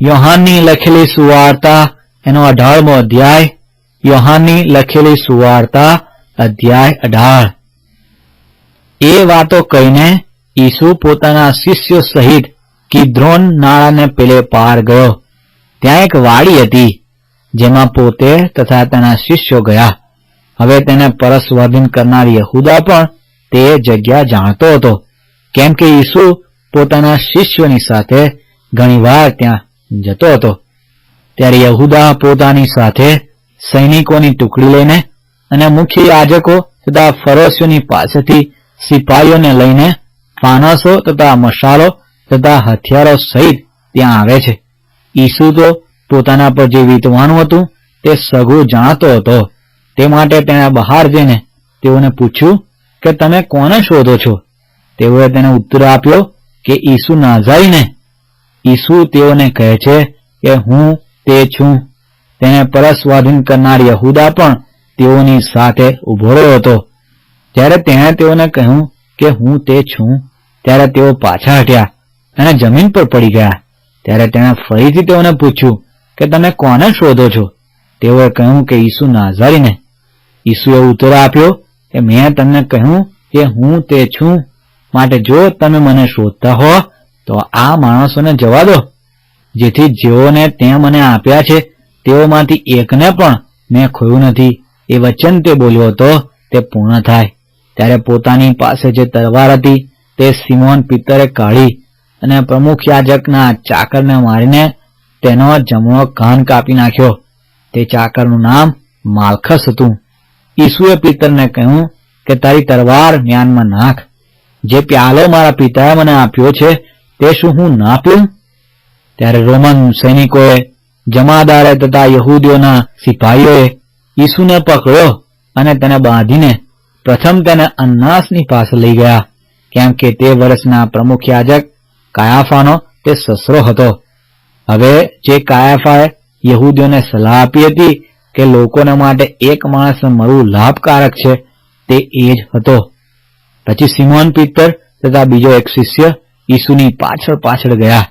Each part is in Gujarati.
યોહાનની લખેલી સુવાર્તા એનો 18મો અધ્યાય. યોહાનની લખેલી સુવાર્તા અધ્યાય 18. એ વાતો કહીને ઈસુ પોતાના શિષ્યો સહિત કિદ્રોન નાળાને પેલે પાર ગયો. ત્યાં એક વાડી હતી જેમાં પોતે તથા તેના શિષ્યો ગયા. હવે તેને પરસ્વાધીન કરનાર યહૂદા પણ તે જગ્યા જાણતો હતો, કેમ કે ઈસુ પોતાના શિષ્યોની સાથે ઘણીવાર ત્યાં જતો હતો. ત્યારે યહૂદા પોતાની સાથે સૈનિકોની ટુકડી લઈને અને મુખ્ય યાજકો તથા ફરોશીઓની પાસેથી સિપાહીઓને લઈને ફાનસો તથા મશાલો તથા હથિયારો સહિત ત્યાં આવે છે. ઈસુ તો પોતાના પર જે વીતવાનું હતું તે સઘળું જાણતો હતો. તે માટે તેણે બહાર જઈને તેઓને પૂછ્યું કે તમે કોને શોધો છો? તેઓએ તેને ઉત્તર આપ્યો કે ઈસુ નાઝારીને. ઈસુ તેઓને કહે છે કે હું તે છું. તેને પરસ્વાધીન કરનાર યહૂદા પણ તેઓની સાથે ઉભો રહ્યો હતો. જ્યારે તેણે તેઓને કહ્યું કે હું તે છું, ત્યારે તેઓ પાછા હટ્યા અને જમીન પર પડી ગયા. ત્યારે તેણે ફરીથી તેઓને પૂછ્યું કે તમે કોને શોધો છો? તેઓએ કહ્યું કે ઈસુ નાઝારીને. ઈસુએ ઉત્તર આપ્યો કે મેં તમને કહ્યું કે હું તે છું. માટે જો તમે મને શોધતા હો તો આ માણસોને જવા દો, જેથી જેઓને તે મને આપ્યા છે તેઓમાંથી એકને પણ મેં ખોયું નથી. એ વચન તે બોલ્યો હતો તે પૂર્ણ થાય. ત્યારે પોતાની પાસે જે તલવાર હતી તે સિમોન પિત્તરે કાઢી અને પ્રમુખ યાજકના ચાકરને મારીને તેનો જમણો કાન કાપી નાખ્યો. તે ચાકરનું નામ માલખસ હતું. ઈસુએ પિત્તરને કહ્યું કે તારી તલવાર મ્યાનમાં નાખ. જે પ્યાલો મારા પિતાએ મને આપ્યો છે તે શું હું ના પીઉં? ત્યારે રોમન સૈનિકોએ, જમાદારે તથા યહૂદીઓના સિપાહીઓએ ઈસુને પકડ્યો અને તેને બાંધીને પ્રથમ તેને અન્નાસની પાસે લઈ ગયા, કેમ કે તે વર્ષના પ્રમુખ યાજક કાયાફાનો તે સસરો હતો. હવે જે કાયાફાએ યહૂદીઓને સલાહ આપી હતી કે લોકોને માટે એક માણસ મરવું લાભકારક છે, તે એ જ હતો. પછી સિમોન પિત્તર તથા બીજો એક શિષ્ય ઈસુની પાછળ પાછળ ગયા.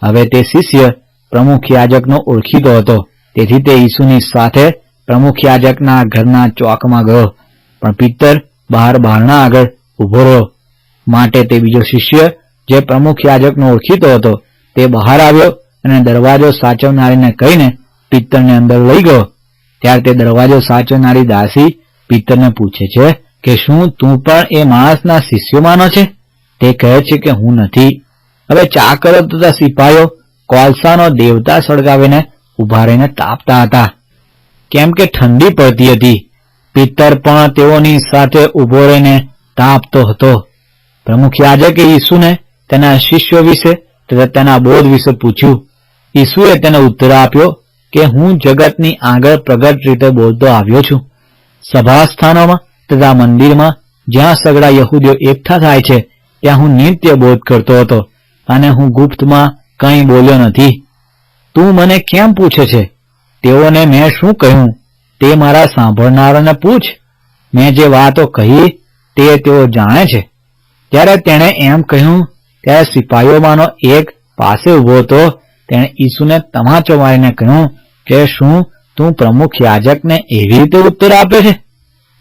હવે તે શિષ્ય પ્રમુખ યાજકનો ઓળખીતો હતો, તેથી તે ઈસુની સાથે પ્રમુખ યાજકના ઘરના ચોકમાં ગયો, પણ પિત્તર બહારના આગળ ઉભો રહ્યો. માટે તે બીજો શિષ્ય જે પ્રમુખ યાજકનો ઓળખીતો હતો તે બહાર આવ્યો અને દરવાજો સાચવનારીને કહીને પિત્તરને અંદર લઈ ગયો. ત્યારે તે દરવાજો સાચવનારી દાસી પિત્તરને પૂછે છે કે શું તું પણ એ માણસના શિષ્યોમાંનો છે? તે કહે છે કે હું નથી. હવે ચાકરો તથા સિપાહીઓ કોલસાનો દેવતા સળગાવીને ઉભા રહીને તાપતા હતા, કેમ કે ઠંડી પડતી હતી. પિત્તર પણ તેઓની સાથે ઉભો રહીને તાપતો હતો. પ્રમુખ યાજકે ઈસુને તેના શિષ્યો વિશે તથા તેના બોધ વિશે પૂછ્યું. ઈસુએ તેને ઉત્તર આપ્યો કે હું જગતની આગળ પ્રગટ રીતે બોલતો આવ્યો છું. સભાસ્થાનોમાં તથા મંદિરમાં જ્યાં સગળા યહૂદીઓ એકઠા થાય છે ત્યાં હું નિત્ય બોધ કરતો હતો અને હું ગુપ્તમાં કંઈ બોલ્યો નથી. તું મને કેમ પૂછે છે? તેઓને મેં શું કહ્યું તે મારા સાંભળનારાને પૂછ. મેં જે વાતો કહી તે તેઓ જાણે છે. ત્યારે તેણે એમ કહ્યું ત્યારે સિપાહીઓમાંનો એક પાસે ઉભો હતો. તેણે ઈસુને તમાચો મારીને કહ્યું કે શું તું પ્રમુખ યાજકને એવી રીતે ઉત્તર આપે છે?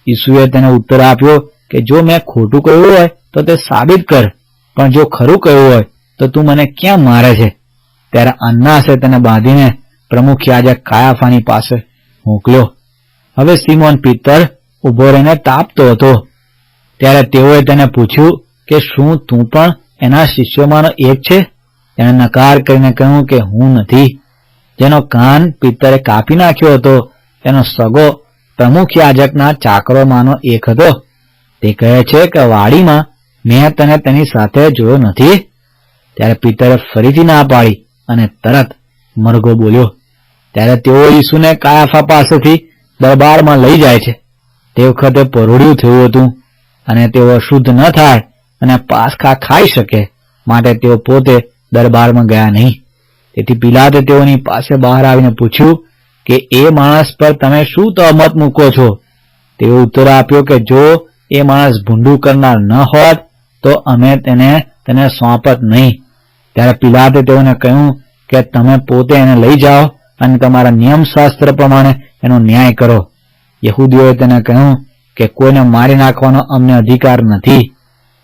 ઈસુએ તેને ઉત્તર આપ્યો કે જો મેં ખોટું કહ્યું હોય તો તે સાબિત કર, પણ જો ખરું કહ્યું હોય તો તું મને ક્યાં મારે છે? ત્યારે અન્નાસે તેને બાંધીને પ્રમુખ યાજક કાયાફાની પાસે મોકલ્યો. હવે સિમોન પિત્તર ઉભો રહીને તાપતો હતો. ત્યારે તેઓએ તેને પૂછ્યું કે શું તું પણ એના શિષ્યોમાંનો એક છે? તેણે નકાર કરીને કહ્યું કે હું નથી. જેનો કાન પિત્તરે કાપી નાખ્યો હતો તેનો સગો પ્રમુખ યાજકના ચાકરોમાંનો એક હતો. તે કહે છે કે વાડીમાં મેં તને તેની સાથે જોયો નથી. ત્યારે પિત્તરે ફરીથી ના પાડી અને તરત મરઘો બોલ્યો. ત્યારે તેઓ ઈસુને કાયાફા પાસેથી દરબારમાં લઈ જાય છે. તે વખતે પરોઢિયું થયું હતું અને તેઓ શુદ્ધ ન થાય અને પાસખા ખાઈ શકે માટે તેઓ પોતે દરબારમાં ગયા નહીં. તેથી પિલાતે તેઓની પાસે બહાર આવીને પૂછ્યું કે એ માણસ પર તમે શું તહમત મૂકો છો? તેઓ ઉત્તર આપ્યો કે જો એ માણસ ભૂંડું કરનાર ન હોત તો અમે તેને સોંપત નહીં. ત્યારે પિલાતે તેઓને કહ્યું કે તમે પોતે એને લઈ જાઓ અને તમારા નિયમશાસ્ત્ર પ્રમાણે એનો ન્યાય કરો. યહૂદીઓએ તેને કહ્યું કે કોઈને મારી નાખવાનો અમને અધિકાર નથી.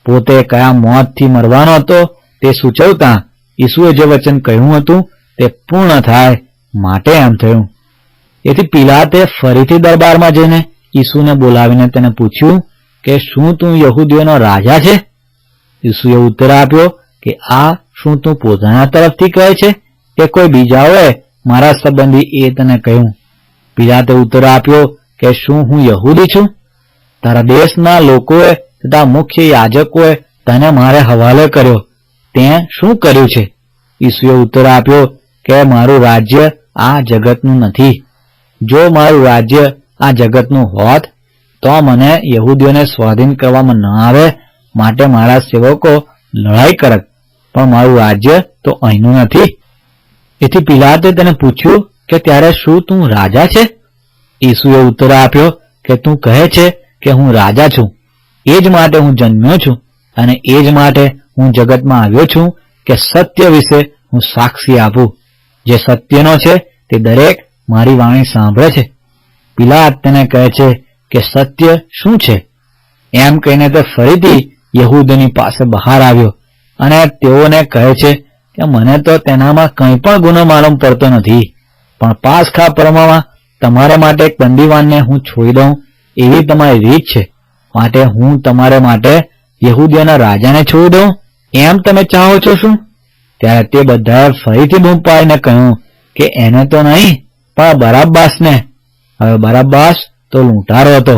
પોતે કયા મોતથી મરવાનો હતો તે સૂચવતા ઈસુએ જે વચન કહ્યું હતું તે પૂર્ણ થાય માટે એમ થયું. એથી પિલાતે ફરીથી દરબારમાં જઈને ઈસુને બોલાવીને તેને પૂછ્યું કે શું તું યહૂદીઓનો રાજા છે? ઈસુએ ઉત્તર આપ્યો કે આ શું તું પોતાના તરફથી કહે છે કે કોઈ બીજાઓએ મારા સંબંધી એ તને કહ્યું? પિલાતે ઉત્તર આપ્યો કે શું હું યહૂદી છું? તારા દેશના લોકોએ તથા મુખ્ય યાજકોએ તને મારે હવાલે કર્યો. તે શું કર્યું છે? ઈસુએ ઉત્તર આપ્યો કે મારું રાજ્ય આ જગતનું નથી. જો મારું રાજ્ય આ જગતનું હોત તો મને યહૂદીઓને સ્વાધીન કરવામાં ન આવે માટે મારા સેવકો લડાઈ કરત, પણ મારું રાજ્ય તો અહીંનું નથી. એથી પિલાતે તેને પૂછ્યું કે ત્યારે શું તું રાજા છે? ઈસુએ ઉત્તર આપ્યો કે તું કહે છે કે હું રાજા છું. એ જ માટે હું જન્મ્યો છું અને એ જ માટે હું જગતમાં આવ્યો છું કે સત્ય વિશે હું સાક્ષી આપું. જે સત્યનો છે તે દરેક મારી વાણી સાંભળે છે. પિલાત તેને કહે છે કે સત્ય શું છે? એમ કહીને તે ફરીથી યહૂદીની પાસે બહાર આવ્યો અને તેઓને કહે છે કે મને તો તેનામાં કંઈ પણ ગુનો માલુમ પડતો નથી, પણ પાસખા પર્વમાં તમારા માટે એક બંદીવાનને હું છોડી દઉં એવી તમારી રીત છે, માટે હું તમારા માટે યહૂદીઓના રાજાને છોડી દઉં એમ તમે ચાહો છો શું? ત્યારે તે બધાએ ફરીથી બૂમ પાડીને કહ્યું કે એને તો નહીં, પણ બરાબ્બાસને. હવે બરાબ્બાસ તો લૂંટારો હતો.